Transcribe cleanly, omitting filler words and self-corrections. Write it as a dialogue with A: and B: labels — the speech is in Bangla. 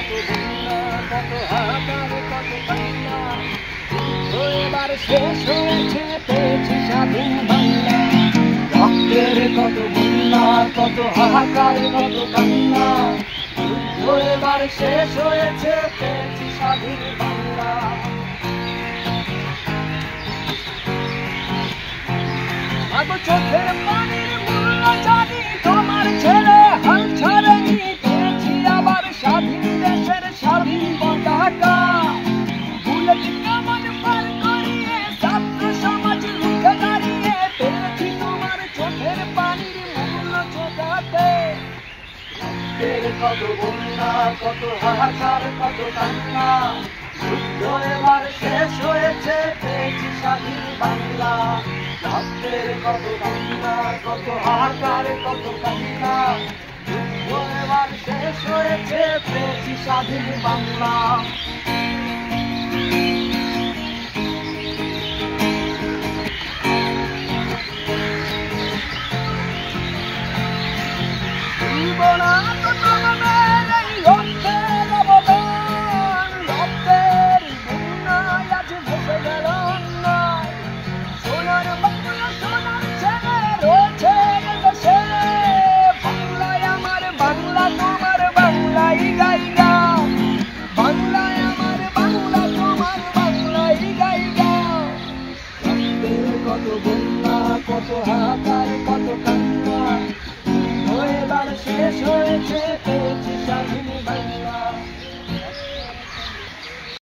A: কত বন্যা, কত হাহাকার, কত কান্না, এবার শেষ হয়েছে, পেয়েছি স্বাধীন বাংলা। রক্তের কত বন্যা, কত হাহাকার, কত কান্না, এবার শেষ হয়েছে, পেয়েছি স্বাধীন বাংলা। আগো চোখের পানির মূল্য জানি, তোমার ছেলে হাল ছাড়েনি, পেয়েছি আবার স্বাধীন দেশের স্বাধীন পতাকা। বুলেট কেমন পার করিয়ে ছাত্র সমাজ রুখে দাঁড়িয়ে, পেয়েছি তোমার চোখের পানির মূল্য চোখাতে। রক্তের কত বন্যা, কত হাহাকার, কত কান্না, যুদ্ধ এবার শেষ হয়েছে, পেয়েছি স্বাধীন বাংলা। রক্তের কত বন্যা, কত হাহাকার, কত কান্না, যুদ্ধ এবার শেষ হয়েছে, পেয়েছি স্বাধীন বাংলা। কত বন্যা, কত হাহাকার, কত কান্না, এবার শেষ হয়েছে, পেয়েছি